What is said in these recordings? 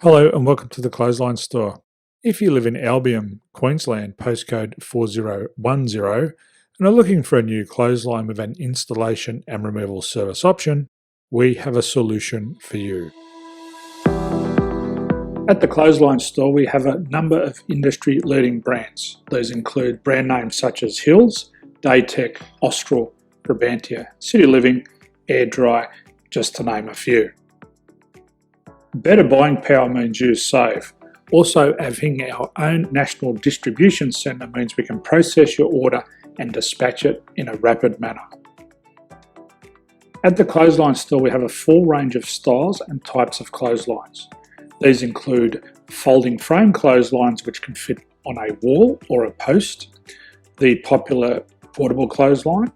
Hello and welcome to the Clothesline Store. If you live in Albion, Queensland, postcode 4010, and are looking for a new clothesline with an installation and removal service option, we have a solution for you. At the Clothesline Store, we have a number of industry-leading brands. These include brand names such as Hills, Daytech, Austral, Brabantia, City Living, Air Dry, just to name a few. Better buying power means you save. Also, having our own national distribution centre means we can process your order and dispatch it in a rapid manner. At the Clothesline Store, we have a full range of styles and types of clotheslines. These include folding frame clotheslines which can fit on a wall or a post, the popular portable clothesline,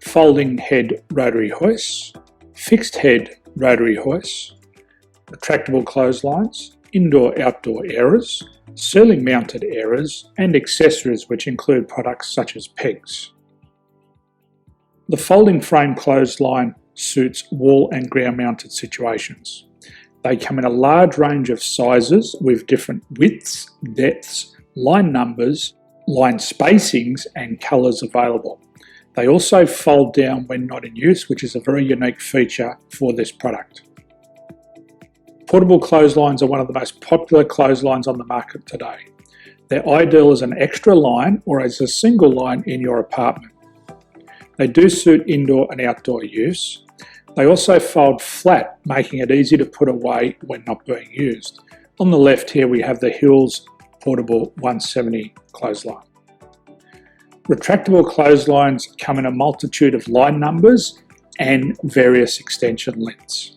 folding head rotary hoists, fixed head rotary hoists, retractable clotheslines, indoor-outdoor airers, ceiling-mounted airers, and accessories which include products such as pegs. The folding frame clothesline suits wall and ground-mounted situations. They come in a large range of sizes with different widths, depths, line numbers, line spacings, and colours available. They also fold down when not in use, which is a very unique feature for this product. Portable clotheslines are one of the most popular clotheslines on the market today. They're ideal as an extra line or as a single line in your apartment. They do suit indoor and outdoor use. They also fold flat, making it easy to put away when not being used. On the left here we have the Hills Portable 170 clothesline. Retractable clotheslines come in a multitude of line numbers and various extension lengths.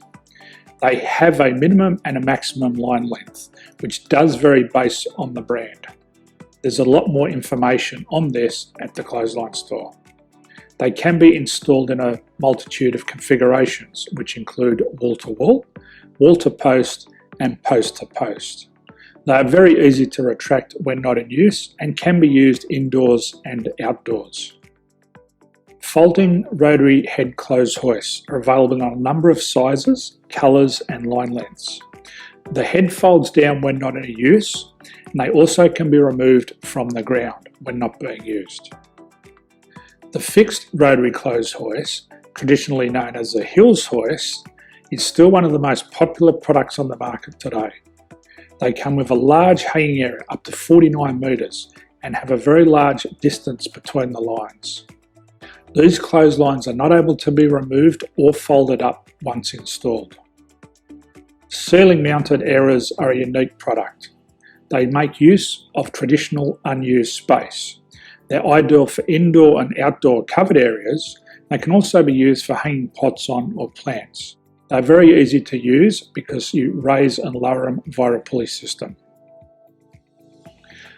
They have a minimum and a maximum line length, which does vary based on the brand. There's a lot more information on this at the Clothesline Store. They can be installed in a multitude of configurations, which include wall-to-wall, wall-to-post, and post-to-post. They are very easy to retract when not in use and can be used indoors and outdoors. Folding rotary head clothes hoists are available in a number of sizes, colours and line lengths. The head folds down when not in use, and they also can be removed from the ground when not being used. The fixed rotary clothes hoist, traditionally known as the Hills hoist, is still one of the most popular products on the market today. They come with a large hanging area up to 49 metres and have a very large distance between the lines. These clotheslines are not able to be removed or folded up once installed. Ceiling mounted airers are a unique product. They make use of traditional unused space. They're ideal for indoor and outdoor covered areas. They can also be used for hanging pots on or plants. They're very easy to use because you raise and lower them via a pulley system.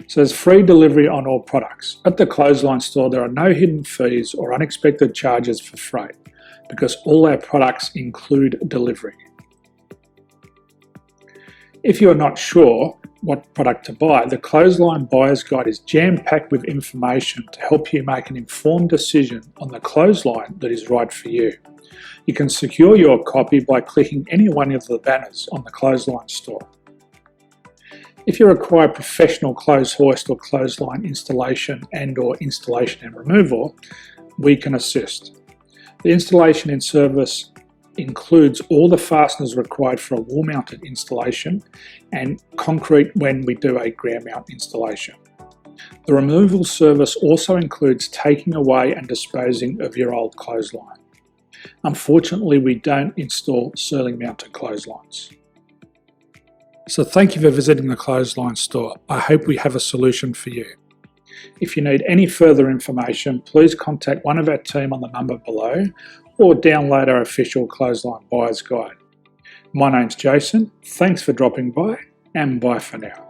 So there's free delivery on all products. At the Clothesline Store, there are no hidden fees or unexpected charges for freight because all our products include delivery. If you're not sure what product to buy, the Clothesline Buyer's Guide is jam-packed with information to help you make an informed decision on the clothesline that is right for you. You can secure your copy by clicking any one of the banners on the Clothesline Store. If you require professional clothes hoist or clothesline installation and/or installation and removal, we can assist. The installation and service includes all the fasteners required for a wall-mounted installation and concrete when we do a ground mount installation. The removal service also includes taking away and disposing of your old clothesline. Unfortunately, we don't install ceiling-mounted clotheslines. So thank you for visiting the Clothesline Store. I hope we have a solution for you. If you need any further information, please contact one of our team on the number below or download our official Clothesline Buyer's Guide. My name's Jason. Thanks for dropping by and bye for now.